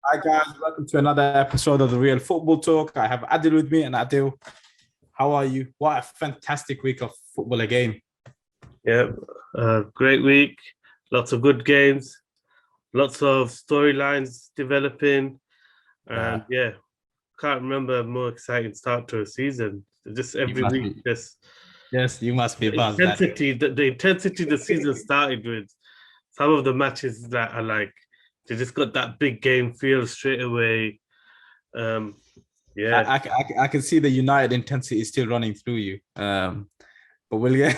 Hi guys, welcome to another episode of the Real Football Talk. I have Adil with me, and Adil, how are you? What a fantastic week of football again. Yeah, great week. Lots of good games. Lots of storylines developing, and can't remember a more exciting start to a season. Just You every must week, be, just yes, you must be the buzzed, Adil. intensity. The intensity the season started with. Some of the matches that are like they just got that big game feel straight away. Um, yeah, I can see the United intensity is still running through you. But we'll get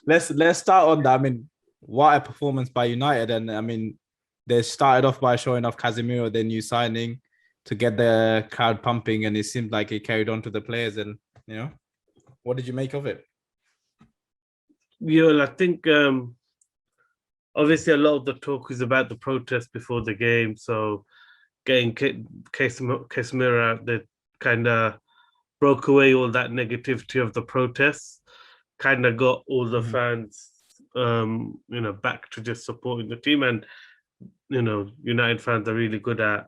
let's start on that. I mean, what a performance by United, and I mean, they started off by showing off Casemiro, their new signing, to get the crowd pumping, and it seemed like it carried on to the players. And what did you make of it? I think obviously a lot of the talk is about the protest before the game, so getting Casemiro out that kind of broke away all that negativity of the protests, kind of got all the fans, back to just supporting the team. And, United fans are really good at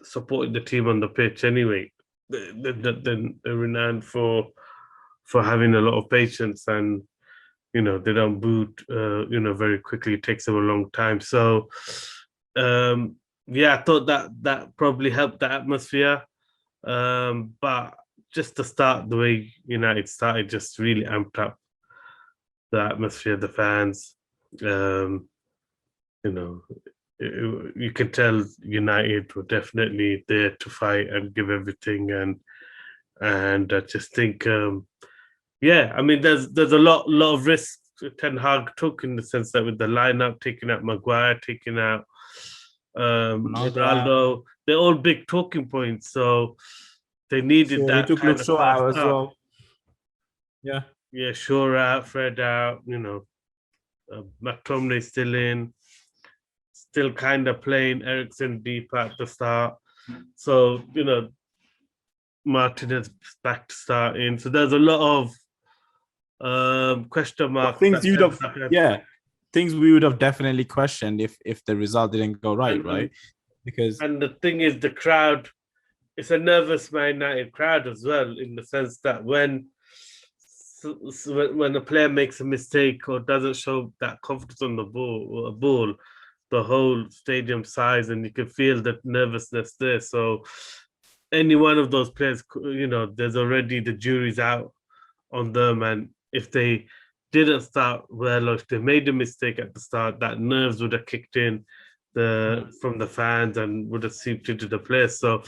supporting the team on the pitch anyway. They're renowned for having a lot of patience and, they don't boot, very quickly. It takes them a long time. So, I thought that probably helped the atmosphere. But just to start the way United started, just really amped up the atmosphere, the fans. You know, you could tell United were definitely there to fight and give everything, and I just think, I mean, there's a lot of risk Ten Hag took in the sense that with the lineup, taking out Maguire, taking out Ronaldo, they're all big talking points. So they needed He that took kind Luke of Shaw out fast as up. well. Yeah. Yeah, Shaw out, Fred out, McTominay still in, still kind of playing Ericsson deep at the start. So, Martinez back to starting. So there's a lot of question marks. Things you'd have, things we would have definitely questioned if the result didn't go right, right? Because the thing is, the crowd, it's a nervous Man United crowd as well, in the sense that when a player makes a mistake or doesn't show that confidence on the ball, the whole stadium sighs, and you can feel that nervousness there. So any one of those players, there's already the jury's out on them, and if they didn't start well, or if they made a mistake at the start, that nerves would have kicked in from the fans and would have seeped into the players. So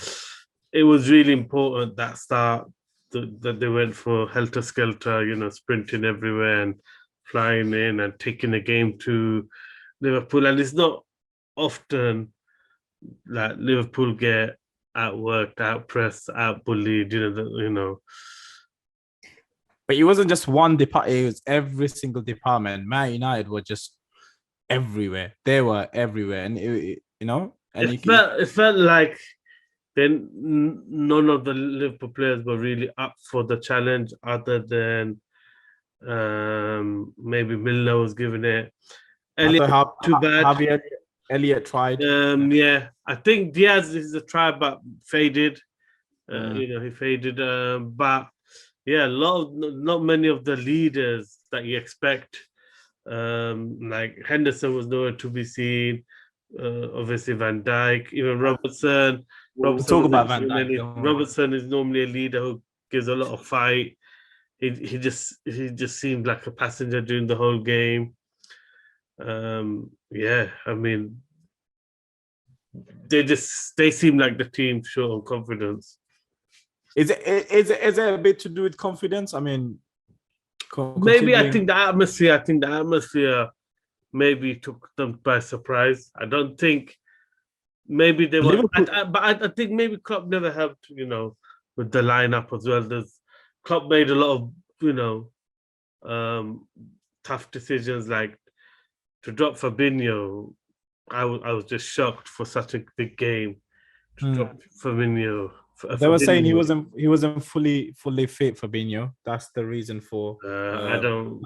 it was really important that start that they went for helter skelter, sprinting everywhere and flying in and taking the game to Liverpool. And it's not often like Liverpool get outworked, outpressed, outbullied, But it wasn't just one department, it was every single department. Man United were just everywhere. They were everywhere. And, and it felt like then none of the Liverpool players were really up for the challenge other than maybe Milner was giving it. Elliott, too bad. Elliott tried. I think Diaz is a try, but faded. He faded. But not many of the leaders that you expect. Like Henderson was nowhere to be seen. Obviously Van Dijk, even Robertson. Talk about Van Dijk. Robertson is normally a leader who gives a lot of fight. He just seemed like a passenger during the whole game. I mean, they seem like the team short on confidence. Is it a bit to do with confidence? I mean, maybe I think the atmosphere maybe took them by surprise. I don't think maybe they were, but I think maybe Klopp never helped, with the lineup as well. Klopp made a lot of, tough decisions, like to drop Fabinho. I was just shocked for such a big game to drop Fabinho. They were saying he wasn't fully fit, Fabinho. That's the reason for. I don't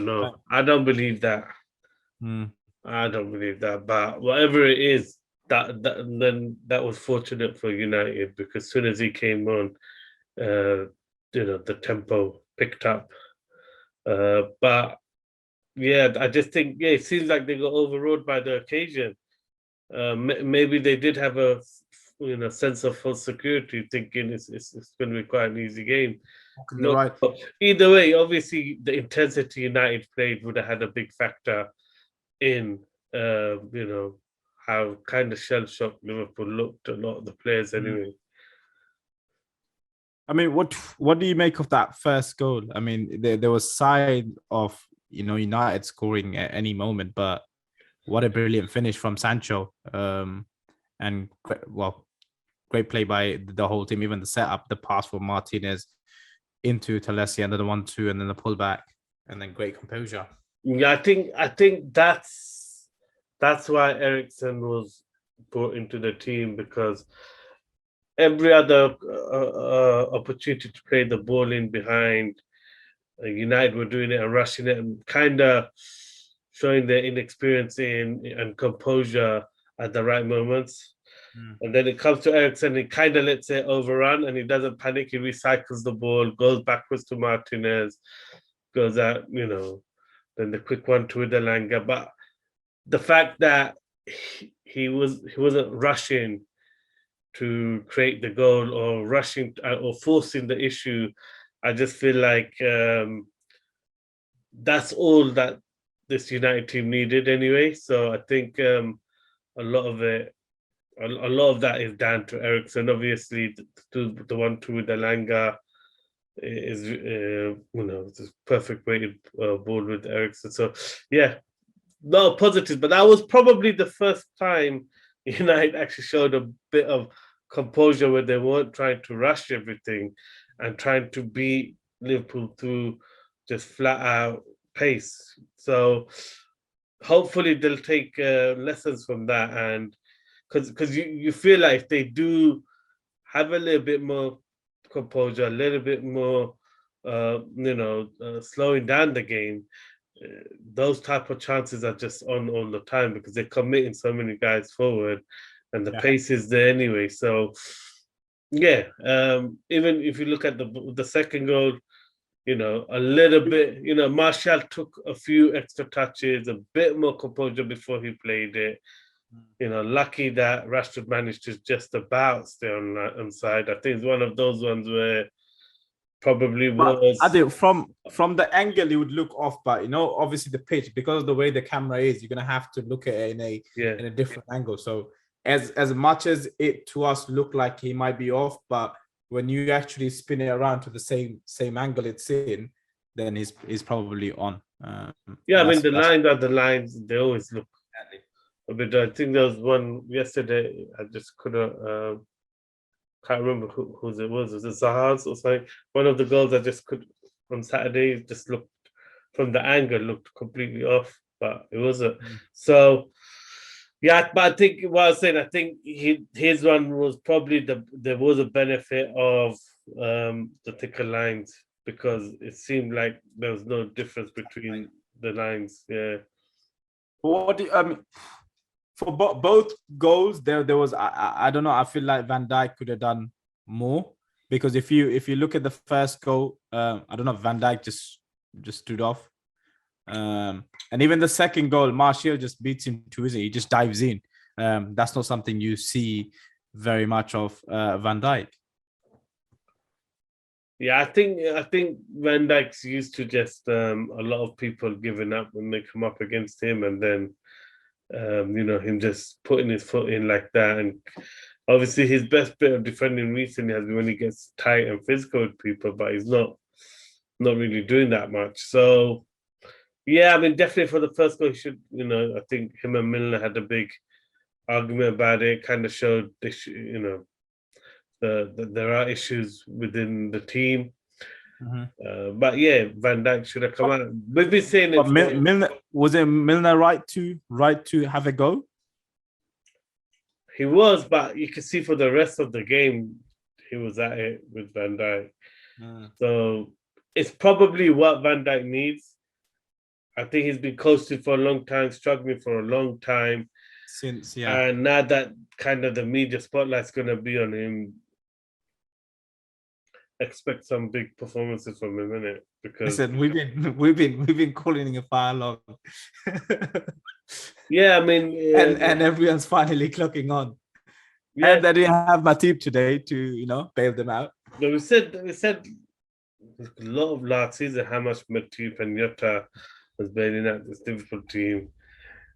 know. I don't believe that. I don't believe that. But whatever it is, then that was fortunate for United because as soon as he came on, uh, the tempo picked up. But yeah, I just think it seems like they got overrode by the occasion. Maybe they did have a sense of full security, thinking it's going to be quite an easy game. You're right. Either way, obviously the intensity United played would have had a big factor in how kind of shell shocked Liverpool looked. A lot of the players, anyway. I mean, what do you make of that first goal? I mean, there was sign of United scoring at any moment, but what a brilliant finish from Sancho. And great play by the whole team, even the setup, the pass from Martinez into Talesi, and then the 1-2, and then the pullback, and then great composure. Yeah, I think that's why Eriksen was brought into the team, because every other opportunity to play the ball in behind, United were doing it and rushing it and kind of showing their inexperience and composure at the right moments. And then it comes to Eriksen, he kind of lets it overrun and he doesn't panic. He recycles the ball, goes backwards to Martinez, goes out, then the quick 1-2 with Elanga. But the fact that he wasn't rushing to create the goal or rushing or forcing the issue, I just feel like that's all that this United team needed anyway. So I think a lot of that is down to Eriksen. Obviously, the 1-2 with Elanga is it's a perfect weighted ball with Eriksen. So yeah, no positives, but that was probably the first time United actually showed a bit of composure where they weren't trying to rush everything and trying to beat Liverpool through just flat out pace. So hopefully they'll take lessons from that, and because you feel like if they do have a little bit more composure, a little bit more slowing down the game, those type of chances are just on all the time because they're committing so many guys forward and the pace is there anyway. So yeah, even if you look at the second goal, a little bit, Martial took a few extra touches, a bit more composure before he played it. Lucky that Rashford managed to just about stay on side. I think it's one of those ones where probably was. I think from the angle it would look off, but obviously the pitch, because of the way the camera is, you're gonna have to look at it in a different angle. So as much as it to us looked like he might be off, but when you actually spin it around to the same angle it's in, then he's probably on. I mean the lines are the lines. They always look a bit. I think there was one yesterday. I just couldn't. Can't remember whose it was. Was it Zaha's or something? One of the goals I just could on Saturday just looked from the angle looked completely off, but it wasn't. So yeah, but I think what I was saying, I think his one was probably there was a benefit of the thicker lines because it seemed like there was no difference between the lines. Yeah. What do you, for both goals, there was I don't know. I feel like Van Dijk could have done more because if you look at the first goal, I don't know, Van Dijk just stood off, and even the second goal, Martial just beats him too easy. He just dives in. That's not something you see very much of Van Dijk. Yeah, I think Van Dijk's used to just a lot of people giving up when they come up against him, and then him just putting his foot in like that. And obviously his best bit of defending recently has been when he gets tight and physical with people, but he's not really doing that much. So yeah, I mean definitely for the first goal he should, I think him and Milner had a big argument about it, kind of showed this, there are issues within the team. But yeah, Van Dijk should have come out. We've been saying it. Milner, was it Milner right to have a go? He was, but you can see for the rest of the game, he was at it with Van Dijk. So it's probably what Van Dijk needs. I think he's been coasting for a long time, struggling for a long time. since And now that kind of the media spotlight's going to be on him, expect some big performances from him, innit? Because listen, we've been calling it for long. yeah, I mean, and everyone's finally clocking on. yeah, And I didn't have my team today to bail them out. but we said a lot of last season how much Matip and Jota was bailing out this Liverpool team,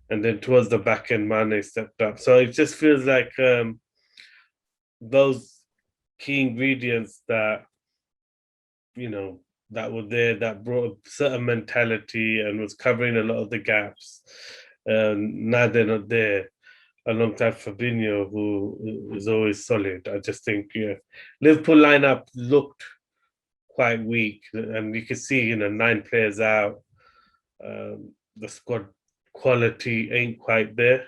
and then towards the back end, Mane stepped up. So it just feels like those key ingredients that that were there, that brought a certain mentality and was covering a lot of the gaps. Now they're not there. Alongside Fabinho, who is always solid. I just think, Liverpool lineup looked quite weak, and you can see, 9 players out. The squad quality ain't quite there.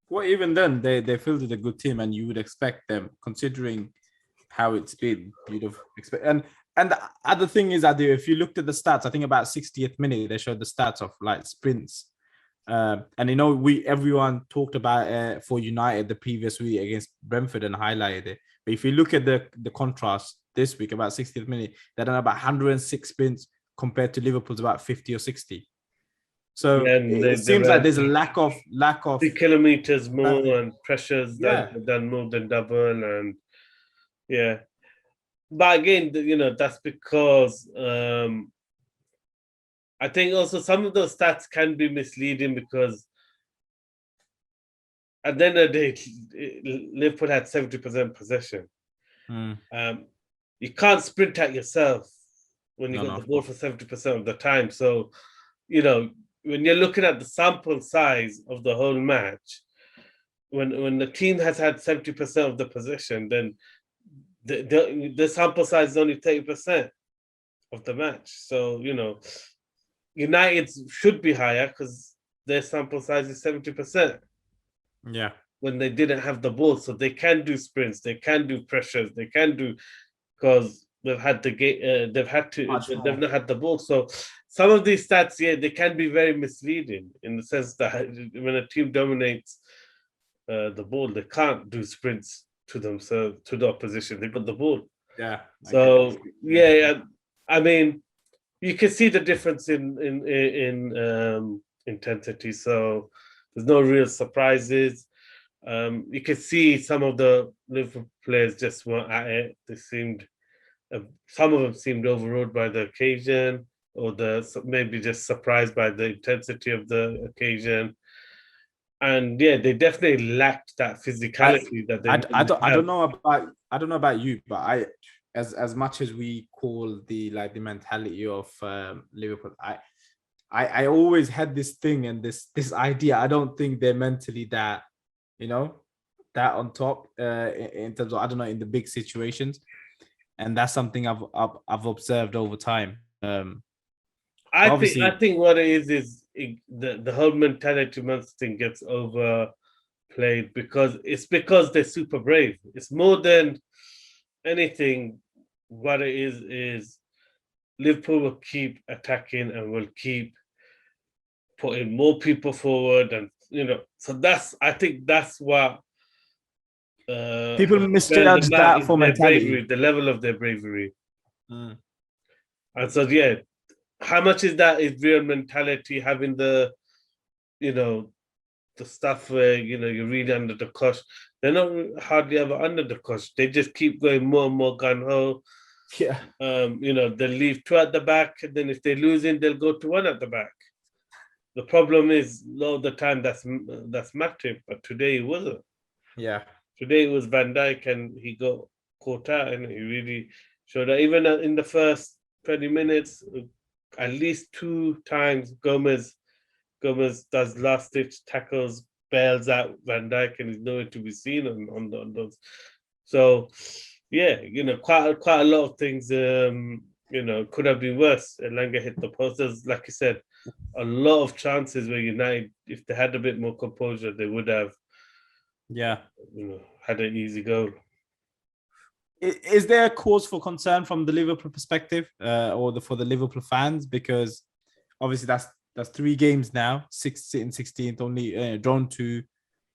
Well, even then, they fielded a good team, and you would expect them, considering how it's been. You'd have expect. And the other thing is that if you looked at the stats, I think about 60th minute they showed the stats of like sprints. And everyone talked about for United the previous week against Brentford and highlighted it. But if you look at the contrast this week, about 60th minute, they're done about 106 sprints compared to Liverpool's about 50 or 60. So it seems like there's a lack of 3 kilometers more and pressures done more than double, and but again, that's because I think also some of those stats can be misleading, because at the end of the day, Liverpool had 70% possession. You can't sprint at yourself when you got the ball for 70% of the time. So, when you're looking at the sample size of the whole match, when the team has had 70% of the possession, then the sample size is only 30% of the match. So, United should be higher because their sample size is 70%. Yeah. When they didn't have the ball, so they can do sprints, they can do pressures, they can do, because they've had the game, they've not had the ball. So some of these stats, they can be very misleading in the sense that when a team dominates the ball, they can't do sprints to themselves, to the opposition. They've got the ball. Yeah. So I mean, you can see the difference in intensity. So there's no real surprises. You can see some of the Liverpool players just weren't at it. They seemed, some of them seemed overawed by the occasion, or maybe just surprised by the intensity of the occasion. And they definitely lacked that physicality that they. I don't know about you, but as much as we call the mentality of Liverpool, I always had this thing and this idea. I don't think they're mentally that on top in terms of, I don't know, in the big situations, and that's something I've observed over time. I think what it is the whole mentality thing gets overplayed because they're super brave. It's more than anything. What it is Liverpool will keep attacking and will keep putting more people forward, and so I think that's what people misjudge that for mentality, bravery, the level of their bravery. And so how much is real mentality, having the the stuff where you're really under the cosh. They're not hardly ever under the cosh. They just keep going more and more gun-ho. Yeah. They'll leave 2 at the back, and then if they're losing, they'll go to 1 at the back. The problem is, a lot of the time, that's Matip, but today it wasn't. Yeah. Today it was Van Dijk, and he got caught out, and he really showed that. Even in the first 20 minutes, at least 2 times, Gomez does last-ditch tackles, bails out Van Dijk, and is nowhere to be seen on those. So, quite a lot of things, could have been worse. Elanga hit the post. There's, like you said, a lot of chances where United, if they had a bit more composure, they would have, had an easy goal. Is there a cause for concern from the Liverpool perspective, or for the Liverpool fans? Because obviously that's 3 games now. 16th, only drawn 2,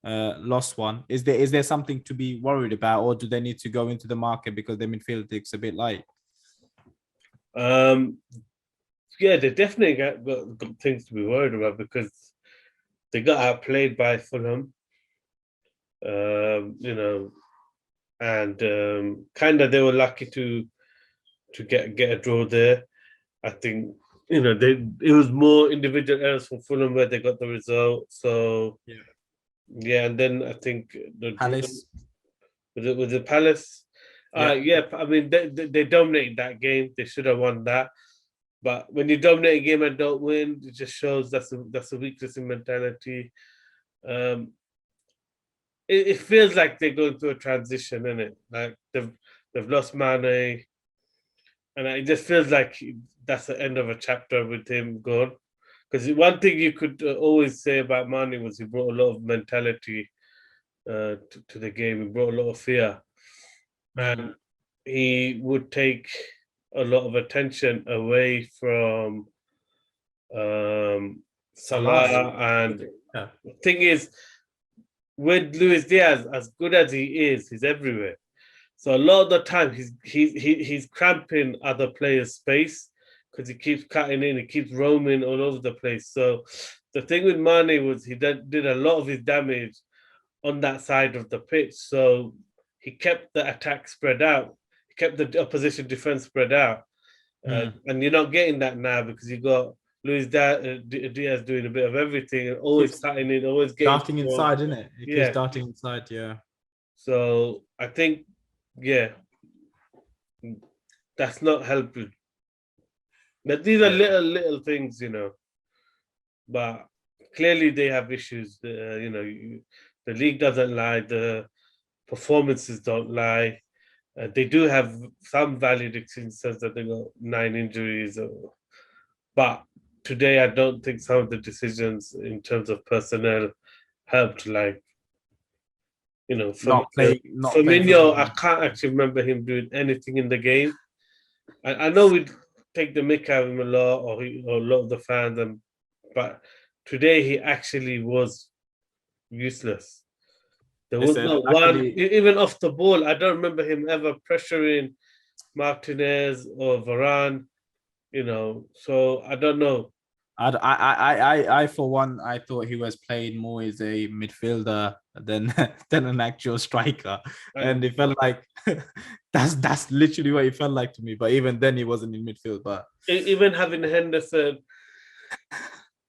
lost 1. Is there something to be worried about, or do they need to go into the market because their midfield looks a bit light? Yeah, they definitely got things to be worried about because they got outplayed by Fulham. You know, and kind of they were lucky to get a draw there. I think it was more individual errors from Fulham where they got the result. So yeah, and then I think the Palace. with the Palace. Yeah, I mean they dominated that game. They should have won that. But when you dominate a game and don't win, it just shows that's a weakness in mentality. It feels like they're going through a transition, isn't it? Like they've lost Mane, and it just feels like that's the end of a chapter with him gone. Because one thing you could always say about Mane was he brought a lot of mentality to the game. He brought a lot of fear, and he would take a lot of attention away from Salah. And the thing is, with Luis Diaz, as good as he is, he's everywhere. So a lot of the time, he's cramping other players' space because he keeps cutting in, he keeps roaming all over the place. So the thing with Mane was he did a lot of his damage on that side of the pitch. So he kept the attack spread out. He kept the opposition defense spread out. And you're not getting that now because you got Luis Diaz doing a bit of everything and always cutting in, always getting darting inside, isn't it? He keeps darting inside, yeah. So I think, that's not helping. But these are little things, but clearly they have issues. The league doesn't lie. The performances don't lie. They do have some valid excuses that they got 9 injuries. But today, I don't think some of the decisions in terms of personnel helped. Like, Firmino, I can't actually remember him doing anything in the game. I know we take the mick out of him a lot, or a lot of the fans, but today he actually was useless. There was not one, even off the ball. I don't remember him ever pressuring Martinez or Varane. So I don't know. I for one, I thought he was playing more as a midfielder than an actual striker, and it felt like that's literally what it felt like to me. But even then, he wasn't in midfield. But even having Henderson,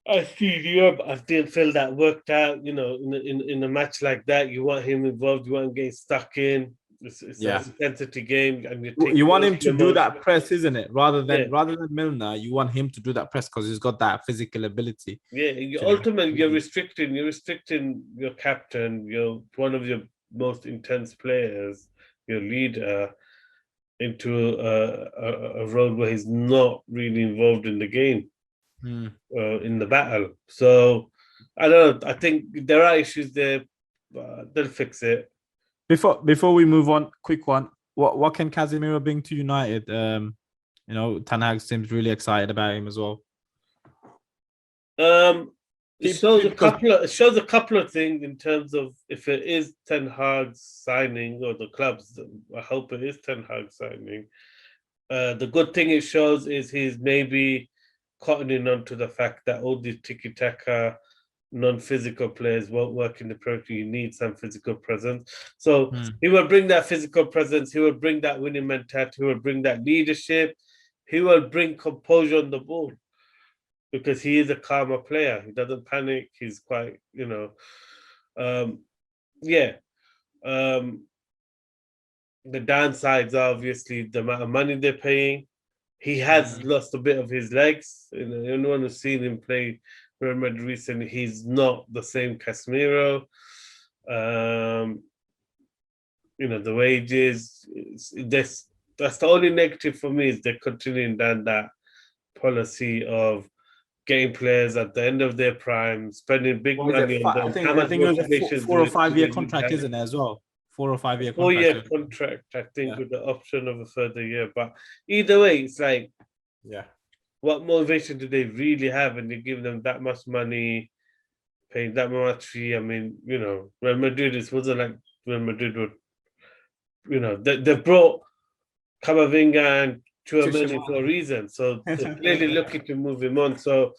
I didn't feel that worked out. In a match like that, you want him involved. You want him getting stuck in. It's an intensity game, and you want him to do that press, isn't it? Rather than Milner, you want him to do that press because he's got that physical ability. Yeah, ultimately, you're restricting your captain, one of your most intense players, your leader, into a role where he's not really involved in the game, in the battle. So I don't know. I think there are issues there, but they'll fix it. Before we move on, quick one. What can Casemiro bring to United? Ten Hag seems really excited about him as well. It shows a couple of things in terms of if it is Ten Hag's signing or the club's. I hope it is Ten Hag's signing. The good thing it shows is he's maybe cottoning on to the fact that all these tiki-taka non-physical players won't work in the Premier League. You need some physical presence. So he will bring that physical presence. He will bring that winning mentality. He will bring that leadership. He will bring composure on the ball because he is a calmer player. He doesn't panic. He's quite, the downsides are obviously the amount of money they're paying. He has lost a bit of his legs. Anyone who's seen him play Real Madrid recently, he's not the same Casemiro. The wages, that's the only negative for me is they're continuing down that policy of getting players at the end of their prime, spending big money on them. I think it was a 4 or 5 year contract, isn't it, as well? 4 or 5 year contract. 4-year contract, I think, with the option of a further year. But either way, it's like, what motivation do they really have when you give them that much money, paying that much fee? I mean, Real Madrid, it wasn't like Real Madrid would, they brought Camavinga and Chouameni for a reason. So they're clearly looking to move him on. So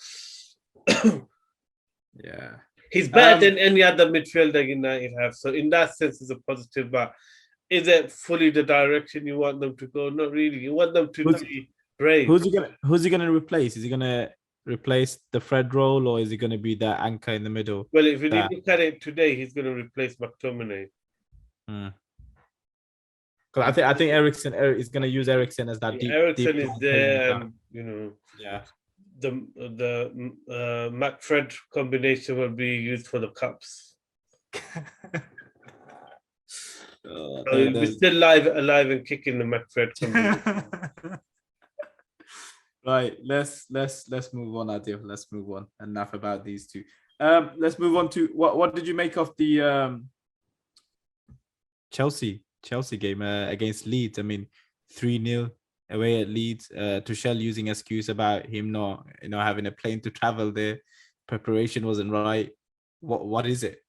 Yeah. he's better than any other midfielder United have. So in that sense, it's a positive. But is it fully the direction you want them to go? Not really. You want them to be brave. Who's he gonna replace? Is he gonna replace the Fred role, or is he gonna be the anchor in the middle? Well, if you look at it today, he's gonna replace McTominay. Because I think Eriksen is gonna use Eriksen as that deep. Eriksen is there, and yeah. The Mac-Fred combination will be used for the cups. So we're still alive and kicking the Mac-Fred combination. Right, let's move on, Adil. Let's move on. Enough about these two. Let's move on to what did you make of the Chelsea game against Leeds? I mean, 3-0 away at Leeds. Tuchel using excuse about him not having a plane to travel there. Preparation wasn't right. What is it?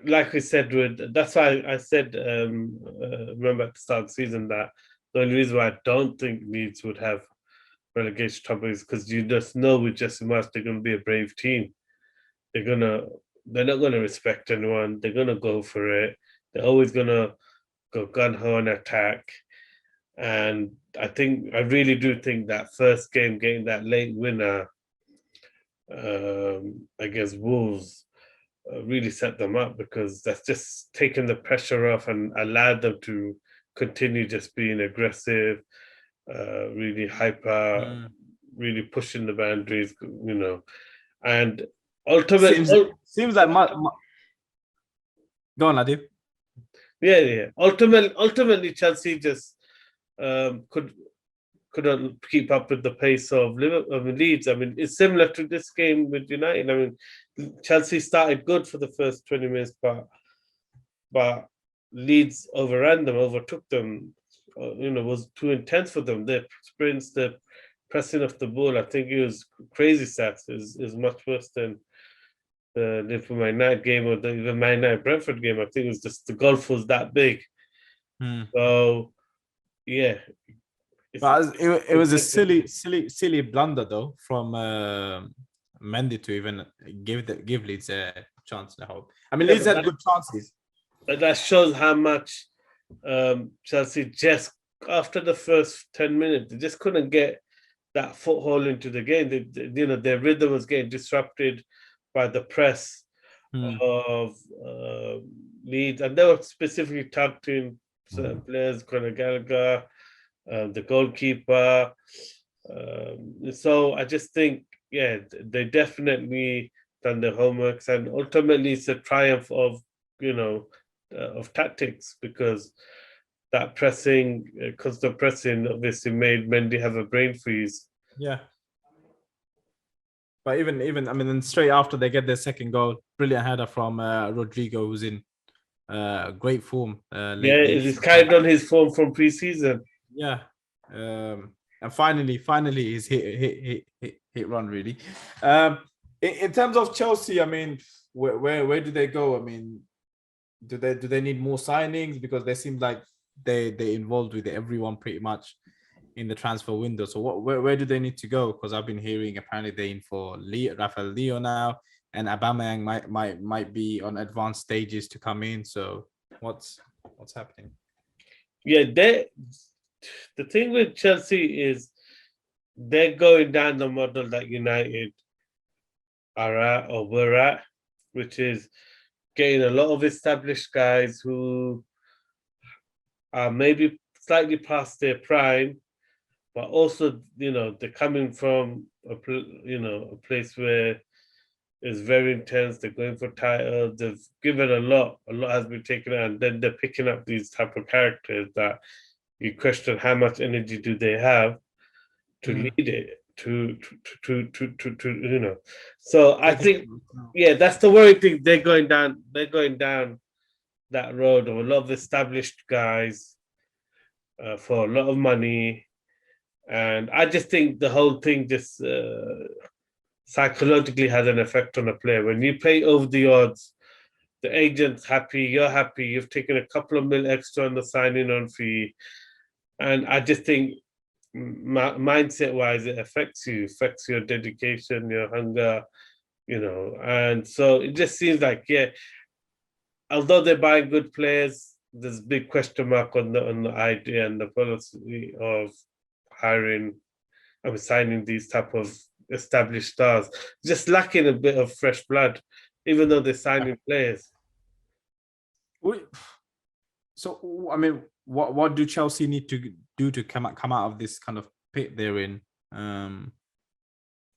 Like we said, that's why I said, remember at the start of the season, that the only reason why I don't think Leeds would have relegation trouble is because you just know with Jesse Marsch they're going to be a brave team. They're not going to respect anyone. They're going to go for it. They're always going to go gun-ho and attack. And I really do think that first game, getting that late winner against Wolves, really set them up, because that's just taken the pressure off and allowed them to continue just being aggressive, really hyper, really pushing the boundaries, and ultimately seems like go on, Adib. Yeah. Ultimately, Chelsea just couldn't keep up with the pace of Leeds. I mean, it's similar to this game with United. I mean, Chelsea started good for the first 20 minutes, but Leeds overran them, overtook them. Was too intense for them. Their sprints, the pressing of the ball, I think it was crazy stats. Is much worse than the Liverpool Man United game or the Man United Brentford game. I think it was just the gulf was that big. So, yeah. But it was a silly blunder though from Mendy to even give Leeds a chance. I hope. I mean, Leeds had good chances. But that shows how much Chelsea just after the first 10 minutes, they just couldn't get that foothold into the game. Their rhythm was getting disrupted by the press of Leeds, and they were specifically targeting certain players, Conor Gallagher, the goalkeeper. So I just think, they definitely done their homeworks, and ultimately it's a triumph of tactics, because that constant pressing obviously made Mendy have a brain freeze. Yeah. But even I mean, then straight after they get their second goal, brilliant header from Rodrigo, who's in great form. He's carried on his form from pre-season. Yeah, and finally he's hit run really. In terms of Chelsea, I mean, where do they go? I mean, do they need more signings, because they seem like they involved with everyone pretty much in the transfer window. So where do they need to go? Because I've been hearing apparently they're in for Rafael Leo now, and Aubameyang might be on advanced stages to come in. So what's happening? Yeah, the thing with Chelsea is they're going down the model that United are at or were at, which is getting a lot of established guys who are maybe slightly past their prime, but also, they're coming from a place where it's very intense. They're going for titles. They've given a lot has been taken out, and then they're picking up these type of characters that you question how much energy do they have to lead it, to. So I think, that's the worrying thing. They're going down that road of a lot of established guys for a lot of money. And I just think the whole thing just psychologically has an effect on a player. When you play over the odds, the agent's happy, you're happy, you've taken a couple of mil extra on the signing on fee. And I just think mindset wise, it affects your dedication, your hunger, And so it just seems like, yeah, although they're buying good players, there's a big question mark on the idea and the policy of signing these type of established stars. Just lacking a bit of fresh blood, even though they're signing players. So, I mean, what do Chelsea need to do to come out of this kind of pit they're in?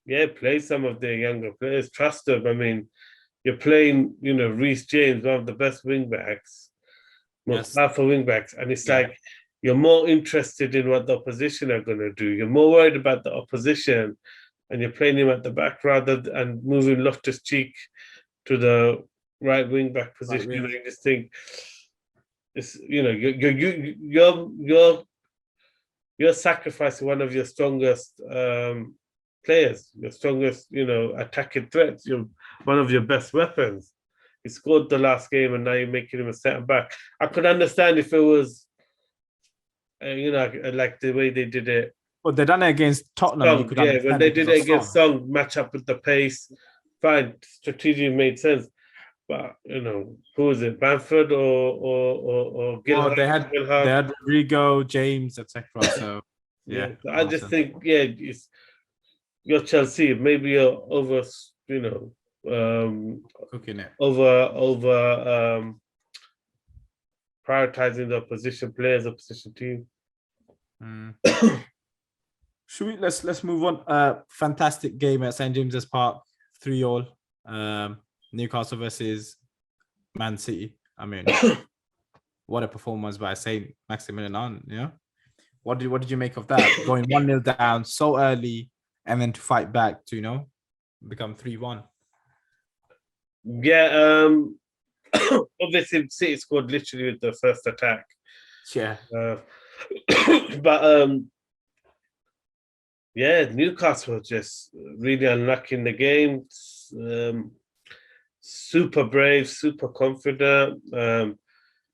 Yeah, play some of their younger players. Trust them. I mean, you're playing, Reece James, one of the best wing backs, most powerful wing backs, and it's like you're more interested in what the opposition are going to do. You're more worried about the opposition, and you're playing him at the back and moving Loftus-Cheek to the right wing back position. Right, I just think it's you're sacrificing one of your strongest players, your strongest attacking threats. You're one of your best weapons. He scored the last game, and now you're making him a centre back. I could understand if it was, like the way they did it. Well, they done it against Tottenham. When they did it against Song, match up with the pace, fine, strategy made sense. But who was it, Bamford or Gilhart? Well, they had Rodrigo, James, etc. So yeah, so I just think you're Chelsea. Maybe you're over, cooking it over prioritizing the opposition players, opposition team. Should we let's move on? Fantastic game at St James's Park, 3-3. Newcastle versus Man City. I mean, what a performance by Saint Maximilian. Yeah. What did you make of that? Going 1-0 down so early, and then to fight back to become 3-1. Yeah. Obviously, City scored literally with the first attack. Yeah. But Newcastle just really unlucky in the game. Super brave, super confident.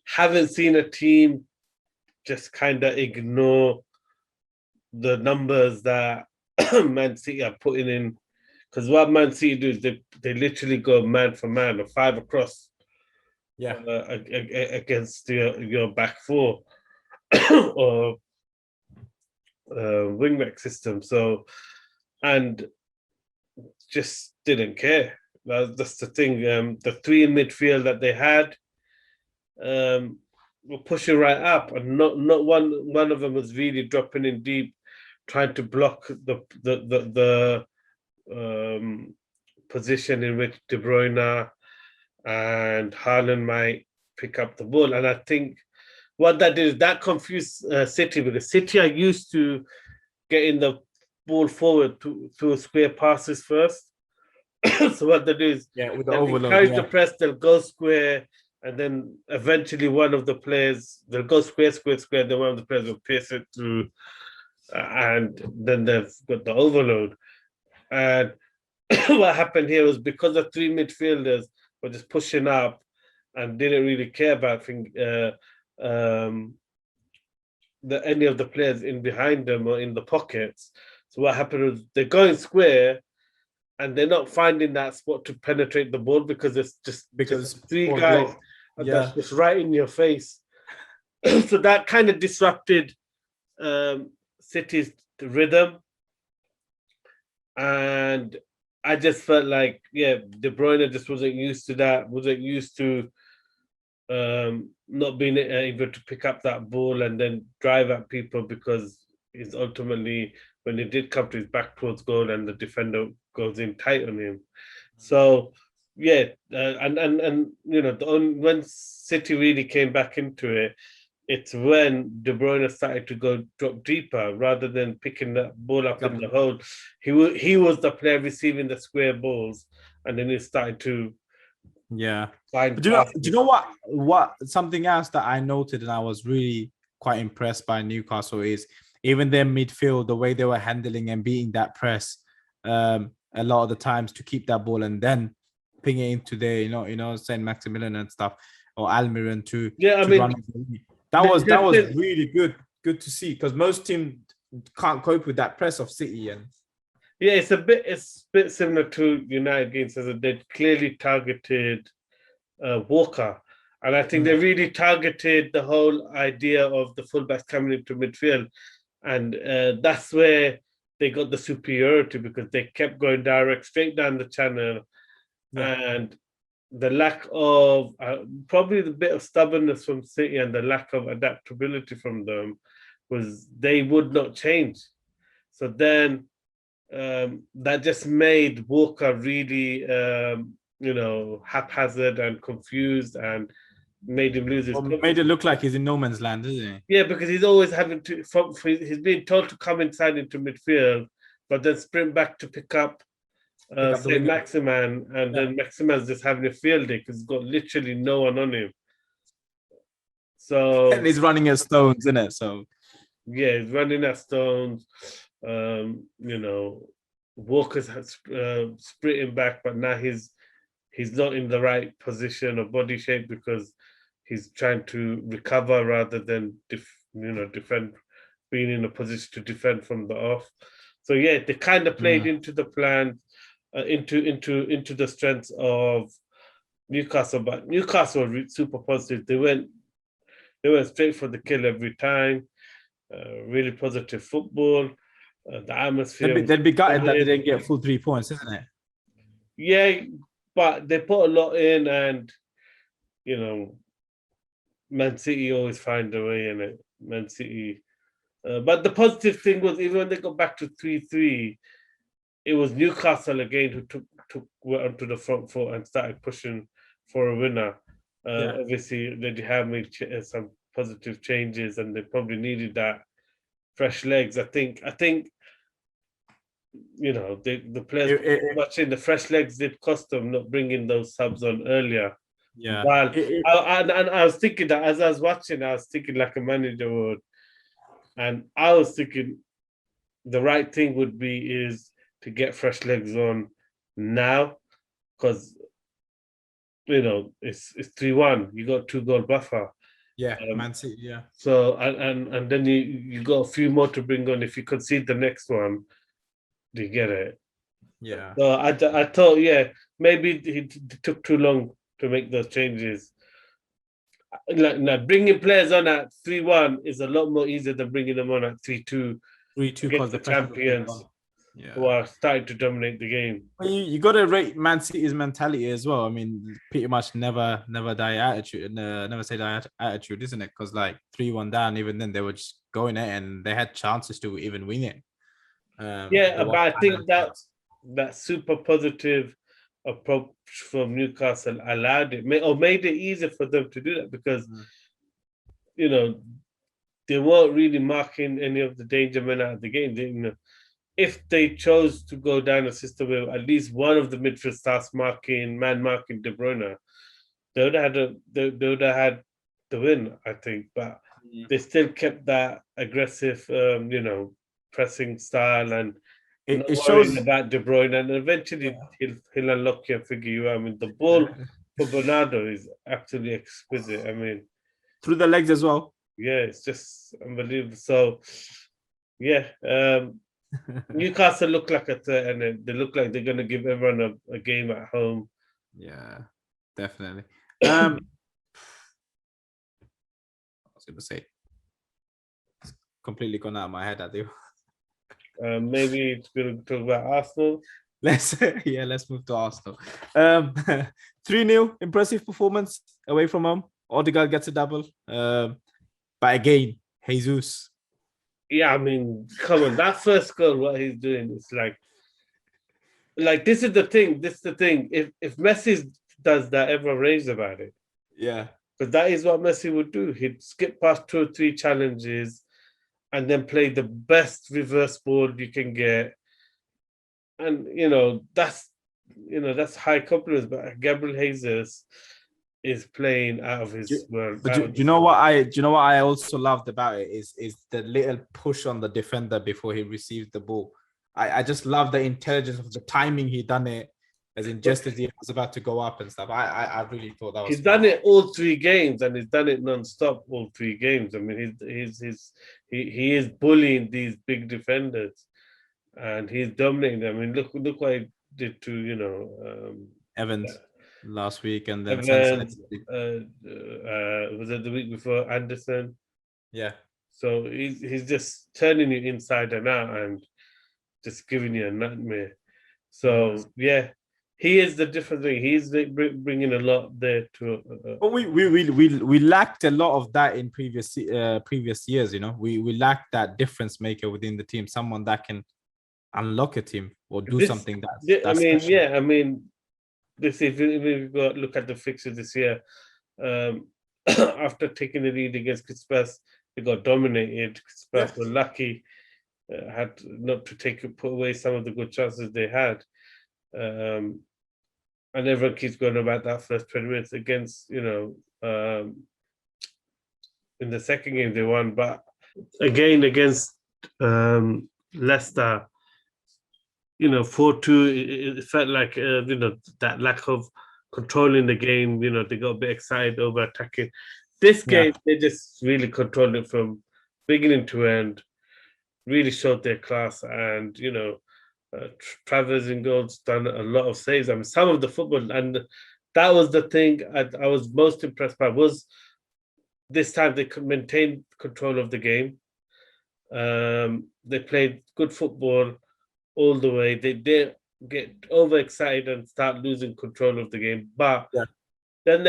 Haven't seen a team just kind of ignore the numbers that Man City are putting in. Because what Man City do is they literally go man for man or 5 across. Yeah. Against your back four or wingback system. So, and just didn't care. That's the thing. The 3 in midfield that they had were pushing right up, and not one of them was really dropping in deep, trying to block the position in which De Bruyne and Haaland might pick up the ball. And I think what that did is that confused City, because City are used to getting the ball forward through square passes first. So what they do is with the overload, encourage the press, they'll go square, and then eventually one of the players, they'll go square, then one of the players will pierce it through, and then they've got the overload. And what happened here was because the 3 midfielders were just pushing up and didn't really care about any of the players in behind them or in the pockets. So what happened was they're going square, and they're not finding that spot to penetrate the ball because it's just 3 guys that's just right in your face. So that kind of disrupted City's rhythm, and I just felt like De Bruyne just wasn't used to that, wasn't used to not being able to pick up that ball and then drive at people, because he's ultimately, when it did come to his back towards goal and the defender goes in tight on him. So when City really came back into it, it's when De Bruyne started to drop deeper rather than picking that ball up in the hole. He was the player receiving the square balls, and then he started to do you know what something else that I noted and I was really quite impressed by Newcastle is even their midfield, the way they were handling and beating that press a lot of the times to keep that ball and then ping it into their, Saint Maximilian and stuff, or Almiron to run. That was really good to see, because most teams can't cope with that press of City. And yeah, it's a bit similar to United games, as they clearly targeted Walker, and I think they really targeted the whole idea of the fullbacks coming into midfield, and that's where they got the superiority, because they kept going direct straight down the channel, and the lack of probably the bit of stubbornness from City and the lack of adaptability from them was they would not change. So then that just made Walker really, haphazard and confused, and made him lose his confidence. Made it look like he's in no man's land, isn't he? Yeah, because he's always having to, he's being told to come inside into midfield, but then sprint back to pick up Saint Maximin, and then Maximin's just having a field day because he's got literally no one on him. So and he's running at stones, isn't it? So yeah, he's running at stones. Walker's sprinting back, but now he's not in the right position or body shape, because he's trying to recover rather than defend, being in a position to defend from the off. So yeah, they kind of played into the plan, into the strengths of Newcastle, but Newcastle were super positive. They went straight for the kill every time. Really positive football. The atmosphere. They'd be gutted that they didn't get full 3 points, isn't it? Yeah, but they put a lot in, and Man City always find a way in it. Man City. But the positive thing was, even when they got back to 3-3, it was Newcastle again who went onto the front foot and started pushing for a winner. Obviously, they have made some positive changes, and they probably needed that fresh legs. I think the players watching the fresh legs did cost them not bringing those subs on earlier. Yeah. I was thinking that as I was watching, I was thinking like a manager would, and I was thinking the right thing would be is to get fresh legs on now, because it's 3-1. You got 2-goal buffer. Yeah, Man City. Yeah. So and then you got a few more to bring on. If you concede the next one, you get it. Yeah. So I thought, maybe it took too long to make those changes. Like bringing players on at 3-1 is a lot more easier than bringing them on at 3-2. 3-2 because the champions who are starting to dominate the game. Well, you got to rate Man City's mentality as well. I mean, pretty much never die attitude, and never say die attitude, isn't it? Because like 3-1 down, even then they were just going it, and they had chances to even win it. But I think that super positive approach from Newcastle allowed it, or made it easier for them to do that, because they weren't really marking any of the danger men out of the game. If they chose to go down a system where at least one of the midfield starts marking De Bruyne, they would have had the win, I think. But they still kept that aggressive, pressing style, and it shows about De Bruyne. And eventually he'll unlock you and figure you out. I mean, the ball for Bernardo is absolutely exquisite. I mean, through the legs as well. Yeah, it's just unbelievable. So, Newcastle look like a threat, and they look like they're going to give everyone a game at home. Yeah, definitely. I was going to say, it's completely gone out of my head, I do. Maybe it's going to talk about Arsenal. Let's move to Arsenal. 3-0, impressive performance away from home. Odegaard gets a double. But again, Jesus. Yeah, I mean, come on, that first goal, what he's doing is like this is the thing. If Messi does that, everyone raves about it. Yeah. Because that is what Messi would do. He'd skip past 2 or 3 challenges and then play the best reverse ball you can get. And that's high confidence. But Gabriel Jesus, is playing out of Do, his world. but do you know what I also loved about it is the little push on the defender before he received the ball. I just love the intelligence of the timing he done it, as in just as he was about to go up and stuff. I really thought that was He's smart. done it all 3 games, and he's done it non-stop all 3 games. I mean, he is bullying these big defenders, and he's dominating them. I mean, look what he did to Evans last week, and then Evans. Was it the week before Anderson? Yeah. So he's just turning you inside and out and just giving you a nightmare. So yeah, he is the different thing. He's bringing a lot there to. But we lacked a lot of that in previous years. You know, we lacked that difference maker within the team, someone that can unlock a team or do something that's I mean, special. yeah, I mean, this if we look at the fixtures this year, after taking the lead against Crystal, they got dominated. Crystal were lucky, had not to put away some of the good chances they had. And everyone keeps going about that first 20 minutes against, in the second game they won, but again against Leicester, 4-2, it felt like, that lack of controlling the game, they got a bit excited over attacking. This game, they just really controlled it from beginning to end, really showed their class, and, Travers in goals done a lot of saves. I mean, some of the football, and that was the thing I was most impressed by, was this time they could maintain control of the game. They played good football all the way. They didn't get overexcited and start losing control of the game. But then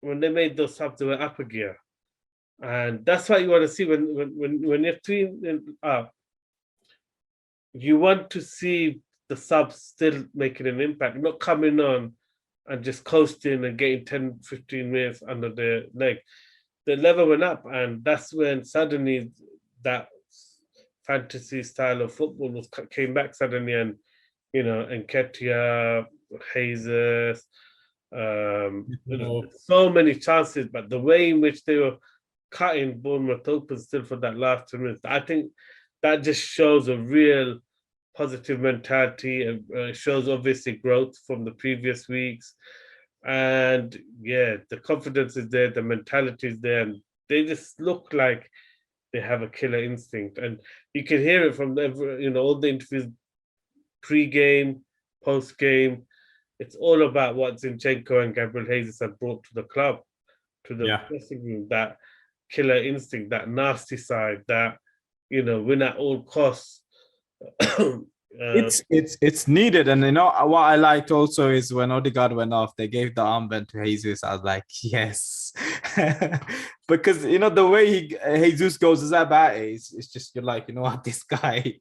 when they made those subs, they went up a gear. And that's what you want to see when you're 3-up. You want to see the subs still making an impact, not coming on and just coasting and getting 10, 15 minutes under their leg. The level went up, and that's when suddenly that fantasy style of football came back suddenly, and Nketiah, Jesus, so many chances, but the way in which they were cutting Bournemouth open still for that last 2 minutes, I think that just shows a real positive mentality, and shows obviously growth from the previous weeks. And yeah, the confidence is there, the mentality is there, and they just look like they have a killer instinct. And you can hear it from all the interviews, pre-game, post-game. It's all about what Zinchenko and Gabriel Jesus have brought to the club, to the dressing room, that killer instinct, that nasty side, that win at all costs. It's needed. And what I liked also is when Odegaard went off, they gave the armband to Jesus. I was like, yes. Because the way Jesus goes is about it. It's just, you're like, what, this guy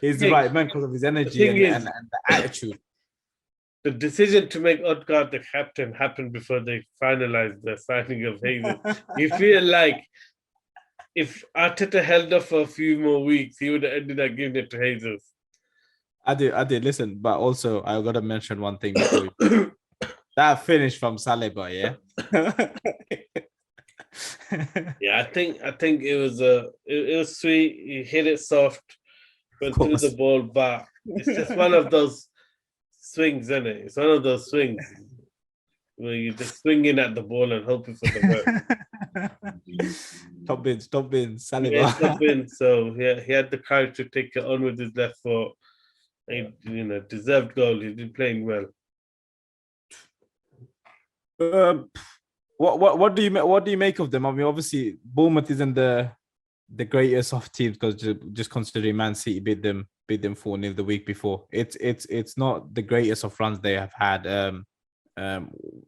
is the right man because of his energy and the attitude. The decision to make Odegaard the captain happened before they finalized the signing of Jesus. You feel like if Arteta held off for a few more weeks, he would have ended up giving it to Jesus. I did. Listen, but also I got to mention one thing before you. That finish from Saliba, yeah. Yeah, I think it was sweet. He hit it soft, went through the ball, but it's just one of those swings, isn't it? It's one of those swings where you're just swinging at the ball and hoping for the best. Top bins, Saliba. Yeah, top bins. So yeah, he had the courage to take it on with his left foot. He, deserved goal. He's been playing well. What do you make of them? I mean, obviously Bournemouth isn't the greatest of teams, because just considering Man City beat them 4-0 the week before. It's not the greatest of runs they have had.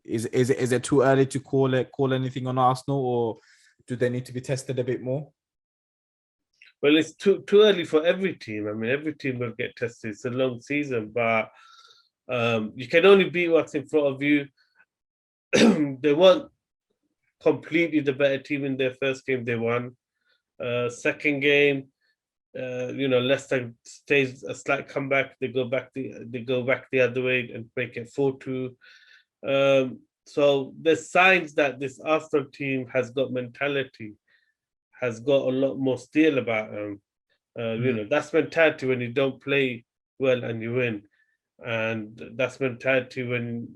Is it too early to call anything on Arsenal, or do they need to be tested a bit more? Well, it's too early for every team. I mean, every team will get tested. It's a long season, but you can only beat what's in front of you. They weren't completely the better team in their first game. They won. Second game, Leicester stays a slight comeback. They go back the other way and make it 4-2. So there's signs that this Arsenal team has got mentality, has got a lot more steel about them. That's mentality when you don't play well and you win, and that's mentality when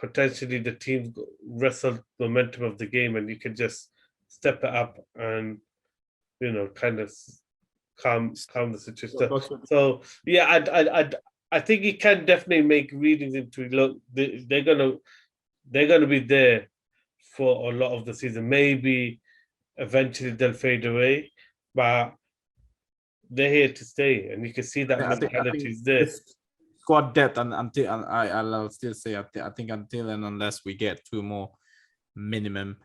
potentially the team wrestle momentum of the game, and you can just step it up and kind of calm the situation. So yeah, I think you can definitely make readings into look. They're gonna be there for a lot of the season. Maybe eventually they'll fade away, but they're here to stay, and you can see that mentality is there. Squad depth, and until and I'll still say I think until and unless we get two more minimum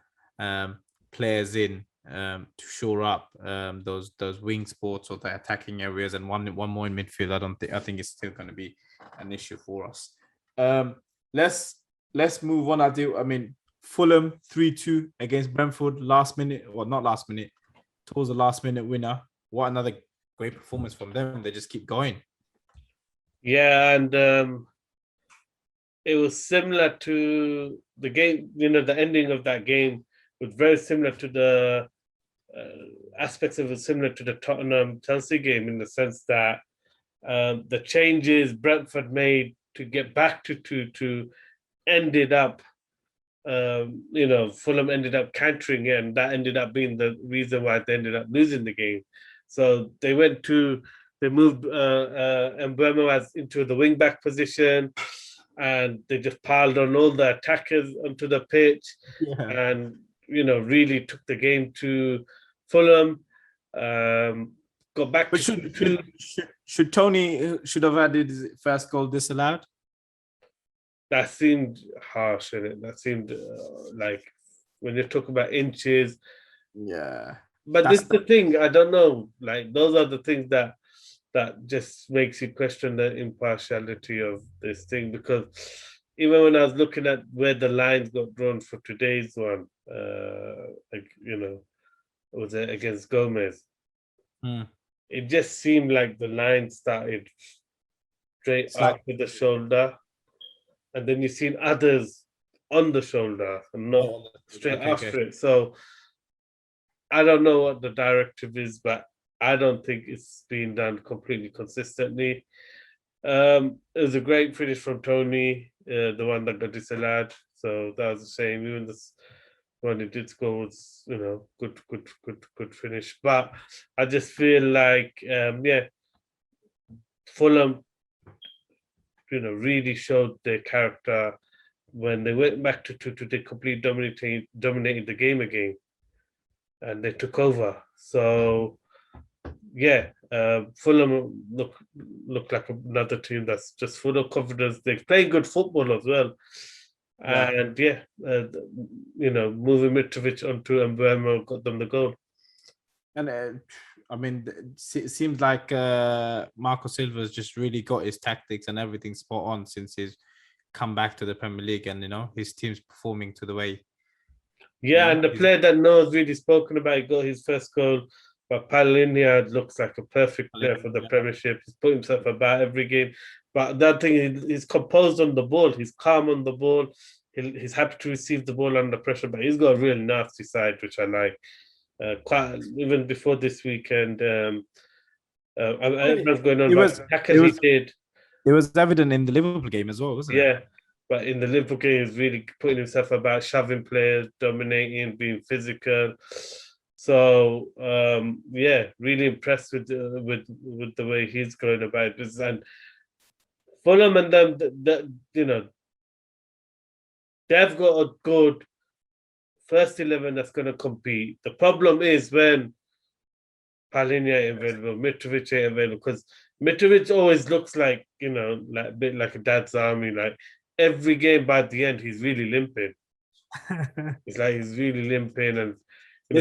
players in to shore up those wing spots or the attacking areas, and one more in midfield, I think it's still going to be an issue for us. Let's move on. I mean, Fulham 3-2 against Brentford, last minute, or not last minute, towards the last minute winner. What another great performance from them. They just keep going. Yeah, and it was similar to the game. The ending of that game was very similar to the aspects of it, similar to the Tottenham Chelsea game, in the sense that the changes Brentford made to get back to 2-2 ended up, Fulham ended up cantering it, and that ended up being the reason why they ended up losing the game. So they moved Mbeumo into the wing back position, and they just piled on all the attackers onto the pitch, and really took the game to Fulham. Got back. But should Tony should have had his first goal disallowed? That seemed harsh, innit? That seemed like when you're talking about inches. Yeah. But this is the thing. I don't know. Like, those are the things that just makes you question the impartiality of this thing, because even when I was looking at where the lines got drawn for today's one, was it against Gomez? It just seemed like the line started straight after the shoulder, and then you've seen others on the shoulder and not straight after it. So I don't know what the directive is, but I don't think it's being done completely consistently. It was a great finish from Tony, the one that got disallowed. So that was a shame. Even this one he did score was, good finish. But I just feel like, Fulham, really showed their character when they went back to 2-2. They completely dominated the game again, and they took over. So Fulham look like another team that's just full of confidence. They play good football as well, and moving Mitrovic onto Mbeumo got them the goal. And I mean, it seems like Marco Silva's just really got his tactics and everything spot on since he's come back to the Premier League, and his team's performing to the way. And the player that Noah's really spoken about, got his first goal. But Palhinha looks like a perfect player for the Premiership. He's put himself about every game. But that thing, he's composed on the ball. He's calm on the ball. He's happy to receive the ball under pressure, but he's got a real nasty side, which I like. Quite even before this weekend, everyone's going on about the tackle he did. It was evident in the Liverpool game as well, wasn't it? Yeah, but in the Liverpool game, he's really putting himself about, shoving players, dominating, being physical. So really impressed with the way he's going about this. And Fulham and them, they've got a good first 11 that's going to compete. The problem is when Palhinha ain't available, Mitrovic ain't available, because Mitrovic always looks like, like a bit like a dad's army. Like every game by the end, he's really limping. It's like he's really limping, and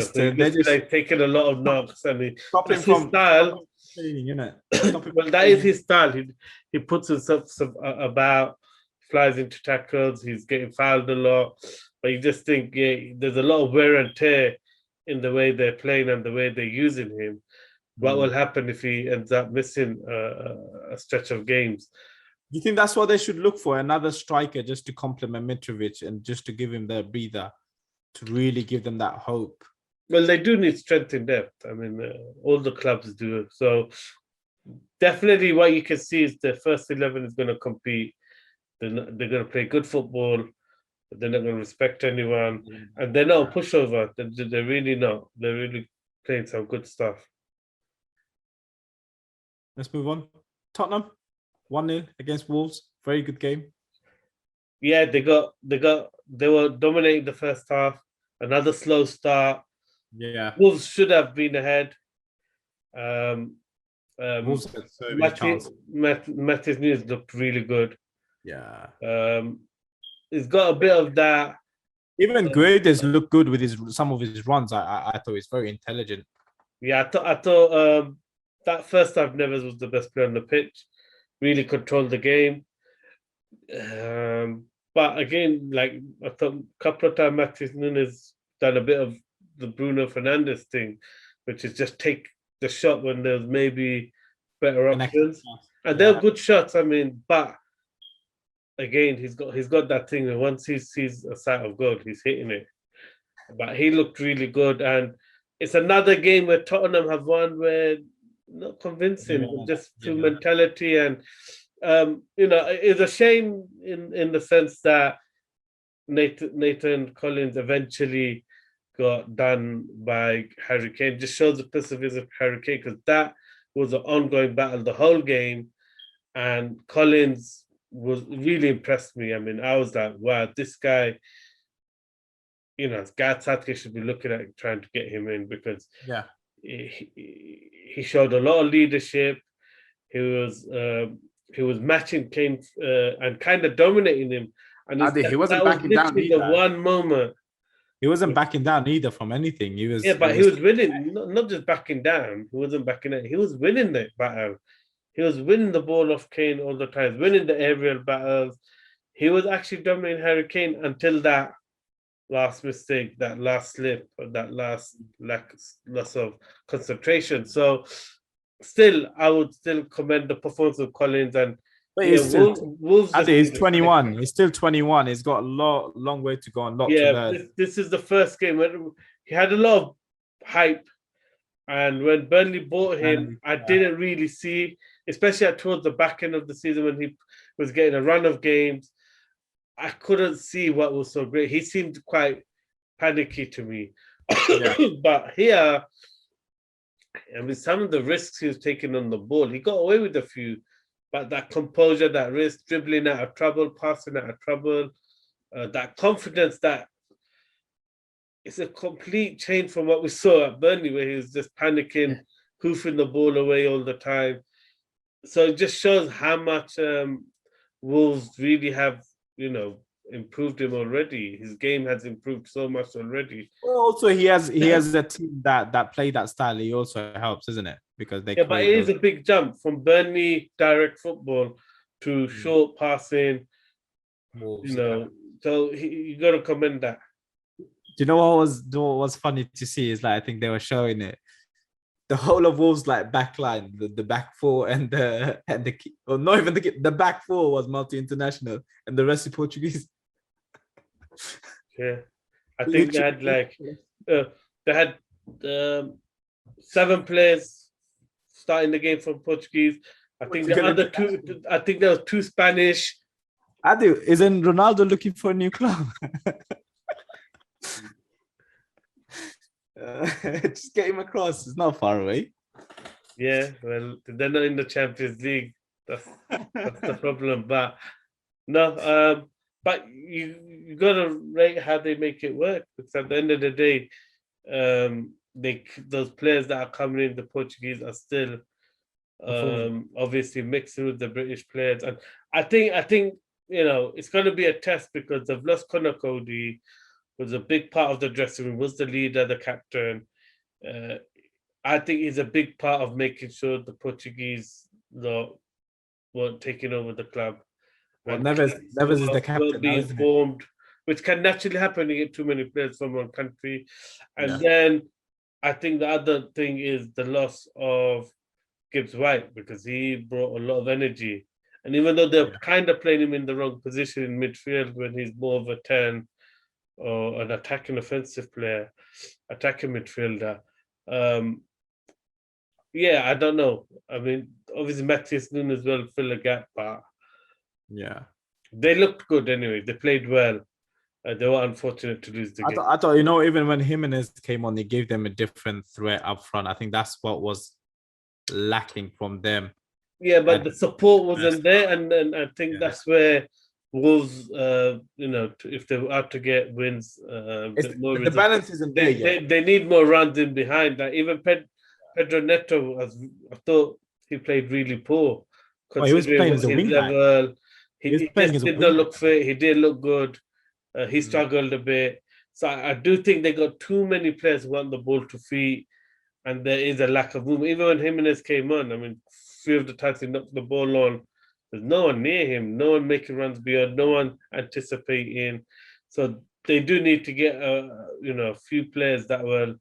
so they're just like taking a lot of knocks, and that's his style. Well, that is his style. He puts himself about, flies into tackles, he's getting fouled a lot, but you just think there's a lot of wear and tear in the way they're playing and the way they're using him. What will happen if he ends up missing a stretch of games? you think that's what they should look for? Another striker just to complement Mitrovic and just to give him the breather, to really give them that hope. Well, they do need strength in depth. I mean, all the clubs do. So definitely, what you can see is the first 11 is going to compete. They're going to play good football. They're not going to respect anyone, and they're not a pushover. They're really not. They're really playing some good stuff. Let's move on. Tottenham 1-0 against Wolves. Very good game. Yeah, they were dominating the first half. Another slow start. Yeah. Wolves should have been ahead. Wolves had so many chances. Matthews Nunes looked really good. Yeah. He's got a bit of that. Even Guedes looked good with some of his runs. I thought he's very intelligent. Yeah, I thought that first half Neves was the best player on the pitch. Really controlled the game. But again, like I thought a couple of times Matthews Nunes done a bit of the Bruno Fernandes thing, which is just take the shot when there's maybe better options. And they're good shots, I mean, but again, he's got that thing that once he sees a sight of goal, he's hitting it. But he looked really good, and it's another game where Tottenham have won where not convincing, just through mentality and it's a shame in the sense that Nathan Collins eventually got done by Harry Kane. Just shows the perseverance of Harry Kane, because that was an ongoing battle the whole game, and Collins was really impressed me. I mean, I was like, wow, this guy, Gareth Southgate should be looking at trying to get him in, because he showed a lot of leadership. He was matching Kane and kind of dominating him. And he wasn't backing down either. The one moment. He wasn't backing down either from anything. He was. Yeah, but he was winning, not just backing down. He wasn't backing down. He was winning the battle. He was winning the ball off Kane all the time, winning the aerial battles. He was actually dominating Harry Kane until that last mistake, that last slip, or that last loss of concentration. So still, I would still commend the performance of Collins. And Wolves. He's 21. He's still 21. He's got a long way to go on. This is the first game where he had a lot of hype, and when Burnley bought him, I didn't really see, especially towards the back end of the season when he was getting a run of games. I couldn't see what was so great. He seemed quite panicky to me. But here, I mean, some of the risks he was taking on the ball, he got away with a few, but that composure, that risk, dribbling out of trouble, passing out of trouble, that confidence, that it's a complete change from what we saw at Burnley, where he was just panicking, hoofing the ball away all the time. So it just shows how much Wolves really have, improved him already. His game has improved so much already. Well, also he has a team that play that style. He also helps, isn't it? Because but it is a big jump from Burnley direct football to short passing. Wolves, so you got to commend that. Do you know what was funny to see is, like, I think they were showing it. The whole of Wolves back line, the back four and the or not even the back four was multi-international, and the rest is Portuguese. Yeah, I think they had 7 players starting the game from Portuguese. I think the other 2. I think there was 2 Spanish. Isn't Ronaldo looking for a new club? Just get him across. It's not far away. Yeah, well, they're not in the Champions League. That's the problem. But no, but you gotta rate how they make it work, because at the end of the day, those players that are coming in, the Portuguese, are still obviously mixing with the British players. And I think it's going to be a test, because they've lost Conor Cody, was a big part of the dressing room, was the leader, the captain. I think he's a big part of making sure the Portuguese weren't taking over the club. Well, Neves is the captain. Be informed, which can naturally happen. You get too many players from one country. And then I think the other thing is the loss of Gibbs White, because he brought a lot of energy. And even though they're kind of playing him in the wrong position in midfield when he's more of a 10 or an attacking offensive player, attacking midfielder. Yeah, I don't know. I mean, obviously Matthias Nunes will fill a gap, but Yeah. they looked good anyway. They played well. They were unfortunate to lose the game. I thought, you know, even when Jimenez came on, they gave them a different threat up front. I think that's what was lacking from them. Yeah, but the support wasn't there, and I think that's where Wolves, you know, if they were out to get wins, the balance isn't there yet. They need more runs in behind. Like even Pedro Neto, I thought he played really poor. He was playing as a wingback. He just did not look fit. He did look good. He struggled a bit. So I do think they got too many players who want the ball to feet, and there is a lack of movement. Even when Jimenez came on, I mean, few of the times he knocked the ball on, there's no one near him, no one making runs beyond, no one anticipating. So they do need to get you know, a few players that will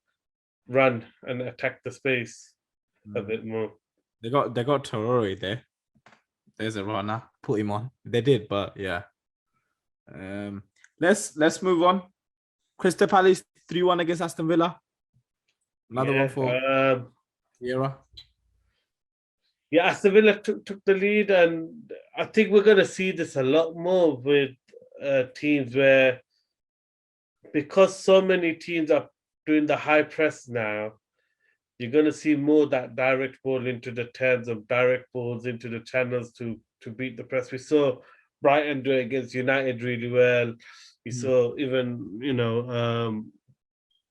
run and attack the space a bit more. They got Traore there. There's a runner. Put him on. They did, but yeah. Let's move on. Crystal Palace 3-1 against Aston Villa. Another one for Vieira. Yeah, Aston Villa took the lead, and I think we're going to see this a lot more with teams where, because so many teams are doing the high press now, you're going to see more that direct ball into the tens of direct balls into the channels to beat the press. We saw Brighton do it against United really well. We saw even, you know,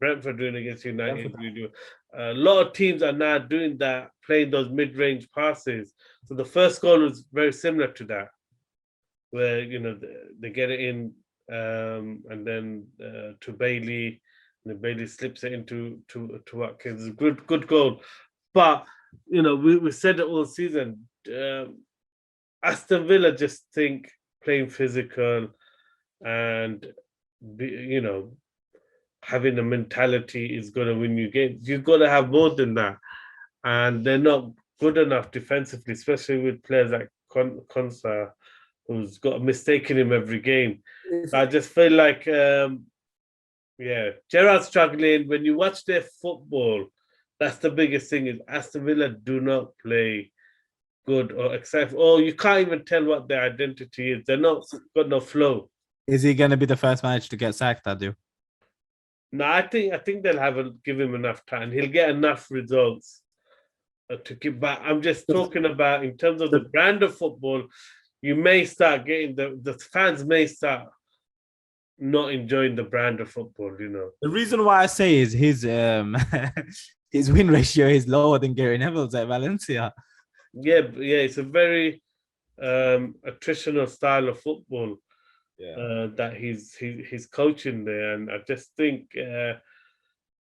Brentford doing against United really well. A lot of teams are now doing that, playing those mid-range passes. So the first goal was very similar to that, where, you know, they get it in and then to Bailey, and then Bailey slips it into Watkins. Good goal. But, you know, we said it all season. Aston Villa just think playing physical and, you know, having a mentality is going to win you games. You've got to have more than that. And they're not good enough defensively, especially with players like Konsa, who's got a mistake in him every game. So I just feel like, Gerrard's struggling. When you watch their football, that's the biggest thing, is Aston Villa do not play good or except, you can't even tell what their identity is. They're not got no flow. Is he going to be the first manager to get sacked, Adu? No, I think they'll give him enough time. He'll get enough results to keep back. I'm just talking about in terms of the brand of football. You may start getting the fans may start not enjoying the brand of football. You know, the reason why I say is his his win ratio is lower than Gary Neville's at Valencia. Yeah, it's a very attritional style of football. That he's coaching there, and I just think,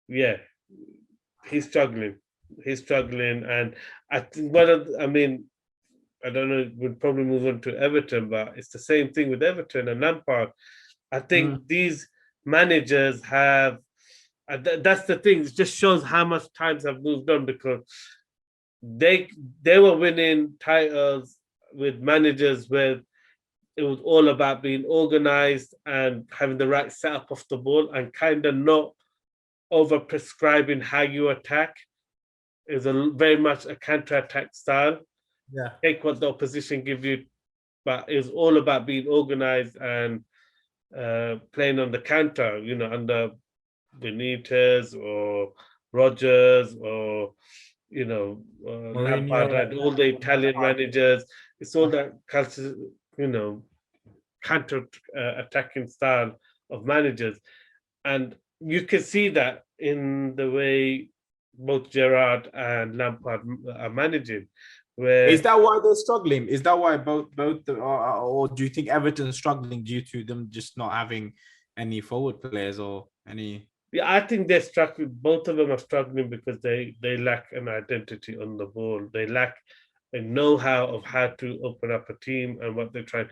he's struggling. He's struggling, and I think I don't know. We'll probably move on to Everton, but it's the same thing with Everton and Lampard. I think these managers have. That's the thing. It just shows how much times have moved on, because they were winning titles with managers where it was all about being organized and having the right setup of the ball and kind of not over prescribing how you attack. It was very much a counter-attack style. Yeah. Take what the opposition give you, but it was all about being organized and playing on the counter, you know, under Benitez or Rodgers or, you know, Lampard, all the Italian managers. It's all that culture, you know, counter attacking style of managers, and you can see that in the way both Gerrard and Lampard are managing. Where is that why they're struggling? Is that why both or do you think Everton's struggling due to them just not having any forward players or any? Yeah, I think they're struggling. Both of them are struggling because they lack an identity on the ball. They lack a know-how of how to open up a team and what they're trying.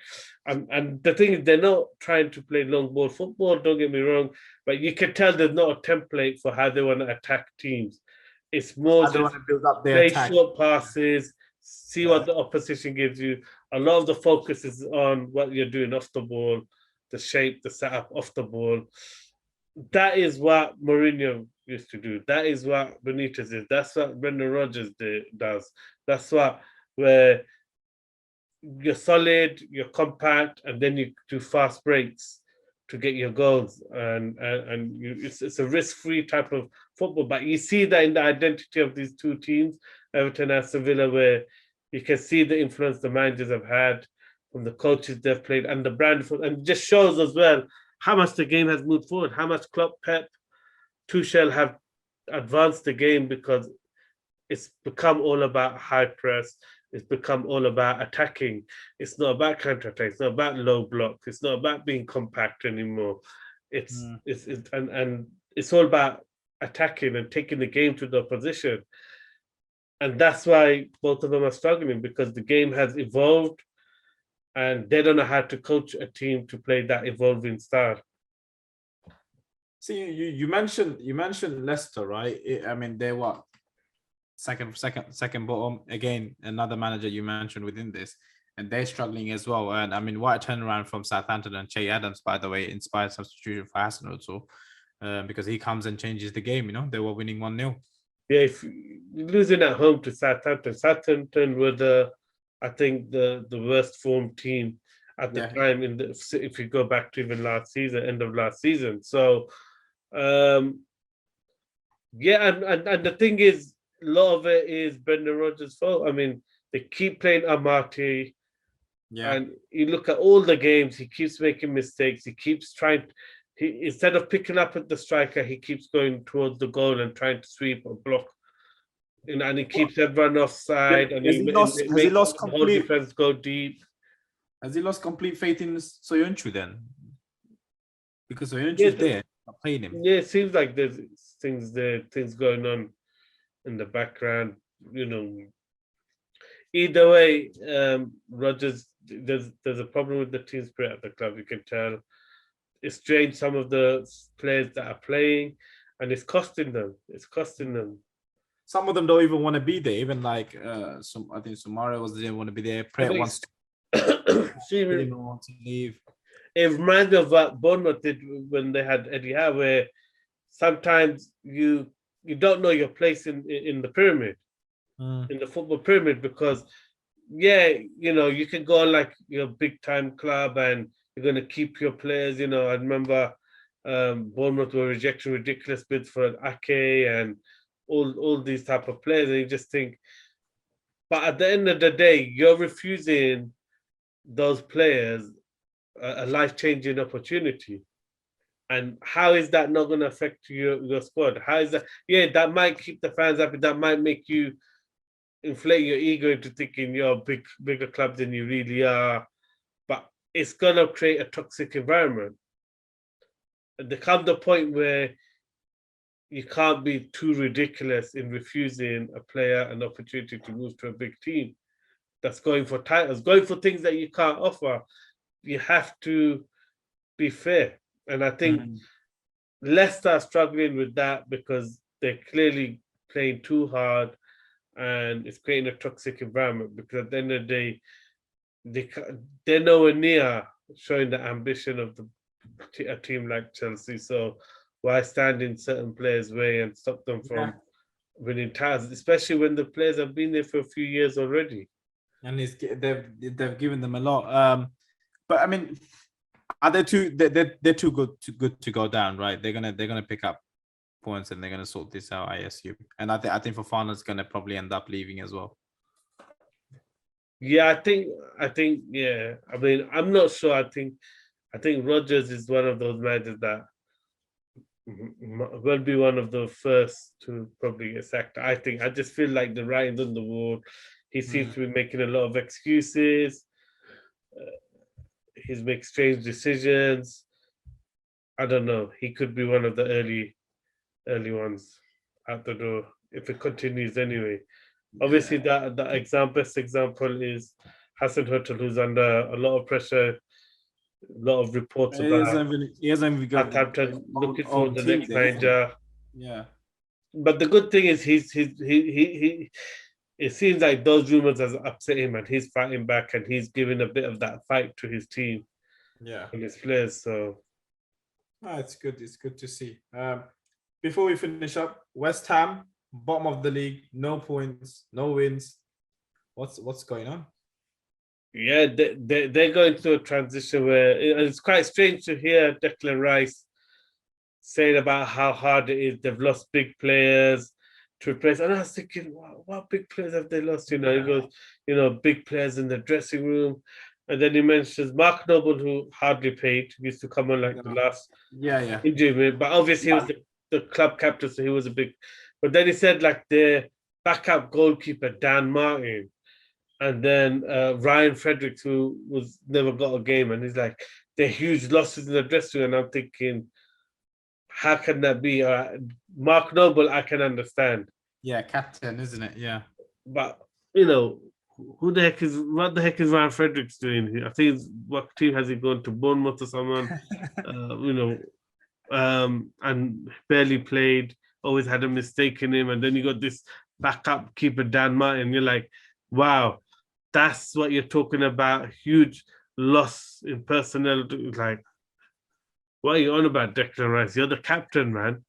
And the thing is, they're not trying to play long ball football, don't get me wrong, but you can tell there's not a template for how they want to attack teams. It's more just want to build up their play attack. Short passes, see what the opposition gives you. a lot of the focus is on what you're doing off the ball, the shape, the setup off the ball. That is what Mourinho used to do. That is what Benitez is. That's what Brendan Rodgers does. That's what where you're solid, you're compact, and then you do fast breaks to get your goals. And it's a risk-free type of football. But you see that in the identity of these two teams, Everton and Sevilla, where you can see the influence the managers have had from the coaches they've played and the brand, and it just shows as well how much the game has moved forward, how much Klopp, Pep, Tuchel have advanced the game, because it's become all about high press. It's become all about attacking. It's not about counter-attack. It's not about low block. It's not about being compact anymore. It's it's all about attacking and taking the game to the opposition. And that's why both of them are struggling, because the game has evolved and they don't know how to coach a team to play that evolving style. See, you mentioned Leicester, right? I mean, they're what, second bottom again. Another manager you mentioned within this, and they're struggling as well. And I mean, what a turnaround from Southampton, and Che Adams, by the way, inspired substitution for Arsenal also, because he comes and changes the game. You know, they were winning 1-0. Yeah, if losing at home to Southampton were I think the worst form team at the time if you go back to even last season, end of last season. So and the thing is, a lot of it is Brendan Rodgers' fault. I mean, they keep playing Amati, and you look at all the games, he keeps making mistakes. He keeps trying. Instead of picking up at the striker, he keeps going towards the goal and trying to sweep or block. And he keeps everyone offside, and has he lost the whole complete defense go deep. Has he lost complete faith in Soyuncu then? Because Soyuncu's there, not playing him. Yeah, it seems like there's things going on in the background. You know, either way, Rodgers, there's a problem with the team spirit at the club. You can tell. It's strained some of the players that are playing, and it's costing them. Some of them don't even want to be there. Even like I think Sumari didn't want to be there. Pratt wants to didn't want to leave. It reminds me of what Bournemouth did when they had Eddie Howe, where sometimes you don't know your place in the pyramid, in the football pyramid, because you can go like your big time club and you're going to keep your players. I remember Bournemouth were rejecting ridiculous bids for Ake and all these type of players, and you just think, but at the end of the day, you're refusing those players a life-changing opportunity. And how is that not going to affect your squad? How is that? Yeah, that might keep the fans happy. That might make you inflate your ego into thinking you're bigger club than you really are. But it's going to create a toxic environment. And there comes the point where you can't be too ridiculous in refusing a player an opportunity to move to a big team that's going for titles, going for things that you can't offer. You have to be fair. And I think Leicester are struggling with that because they're clearly playing too hard, and it's creating a toxic environment, because at the end of the day, they're nowhere near showing the ambition of a team like Chelsea. So why stand in certain players' way and stop them from winning titles, especially when the players have been there for a few years already? And they've given them a lot. But I mean, are they too? They're too good to go down, right? They're gonna pick up points and they're gonna sort this out, I assume. And I think Fofana's gonna probably end up leaving as well. Yeah, I think. Yeah, I mean, I'm not sure. I think Rodgers is one of those managers that will be one of the first to probably get sacked. I just feel like the writing's on the wall. He seems to be making a lot of excuses. He's making strange decisions. I don't know. He could be one of the early ones out the door if it continues anyway. Obviously, that best example is Hassan Hüttl, who's under a lot of pressure. A lot of reports about he hasn't even got Southampton looking for the next there, manager. Yeah, but the good thing is it seems like those rumors has upset him, and he's fighting back, and he's giving a bit of that fight to his team Yeah. and his players. So It's good. It's good to see. Before we finish up, West Ham, bottom of the league, no points, no wins. What's going on? yeah, they're going through a transition where it's quite strange to hear Declan Rice saying about how hard it is. They've lost big players to replace. And I was thinking, what big players have they lost? You know, he goes, you know, big players in the dressing room. And then he mentions Mark Noble, who hardly played, used to come on like the last injury. But obviously he was the club captain, so he was a big. But then he said like their backup goalkeeper, Dan Martin, and then Ryan Fredericks, who was never got a game. And he's like, they're huge losses in the dressing room. And I'm thinking, how can that be? Mark Noble, I can understand. Yeah, captain, isn't it? Yeah. But, you know, what the heck is Ryan Fredericks doing? I think what team has he gone to? Bournemouth or someone? You know, and barely played, always had a mistake in him. And then you got this backup keeper, Dan Martin. You're like, wow, that's what you're talking about. Huge loss in personnel. Like, what are you on about, Declan Rice? You're the captain, man.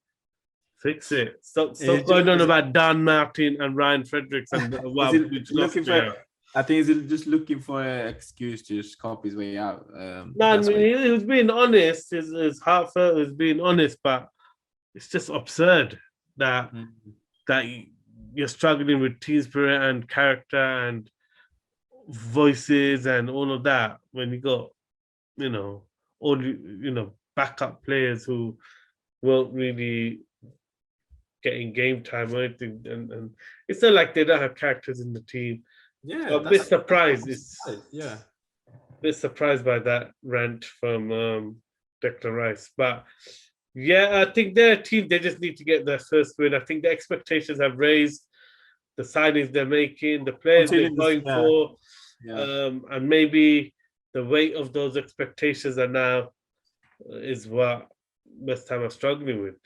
Fix it. Stop going on about Dan Martin and Ryan Fredericks and wow, I think he's just looking for an excuse to just cop his way out. No, I mean, he was being honest. His heartfelt was being honest, but it's just absurd that that you're struggling with team spirit and character and voices and all of that when you got, you know, all backup players who won't really get in game time or anything, and it's not like they don't have characters in the team. Yeah, so a bit surprised. A bit surprised by that rant from Declan Rice, but yeah, I think their team, they just need to get their first win. I think the expectations have raised, the signings they're making, the players they're going for, and maybe the weight of those expectations are now is what West Ham are struggling with.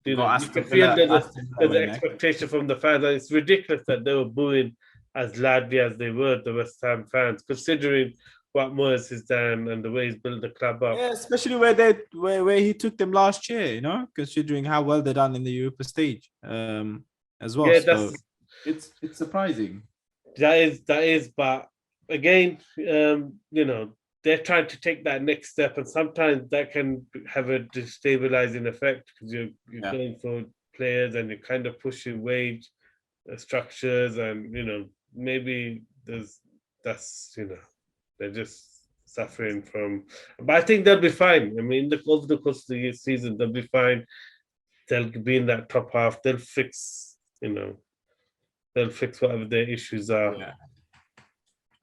You can feel there's an expectation from the fans, and it's ridiculous that they were booing as loudly as they were, the West Ham fans, considering what Moyes has done and the way he's built the club up. Yeah, especially where he took them last year, you know, considering how well they done in the Europa stage, as well. Yeah, so it's surprising. That is, but again, you know, they're trying to take that next step, and sometimes that can have a destabilizing effect because you're going for players and you're kind of pushing wage structures, and you know, maybe they're just suffering from. But I think they'll be fine. I mean, over the course of the season, they'll be fine. They'll be in that top half. They'll fix, they'll fix whatever their issues are. Yeah.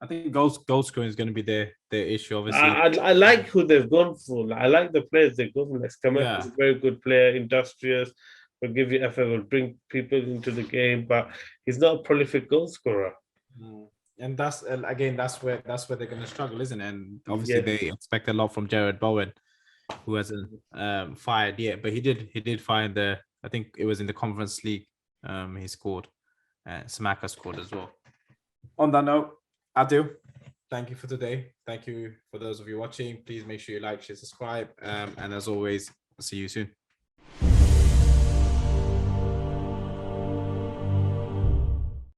I think goal scoring is going to be their issue, obviously. I like who they've gone for. I like the players they've gone for. Like Skamaka is a very good player, industrious, will give you effort, will bring people into the game, but he's not a prolific goal scorer. And that's again, that's where they're going to struggle, isn't it? And obviously they expect a lot from Jared Bowen, who hasn't fired yet, but he did fire I think it was in the Conference League. He scored. Skamaka scored as well. On that note, Adil, thank you for today. Thank you for those of you watching. Please make sure you like, share, subscribe, and as always, see you soon.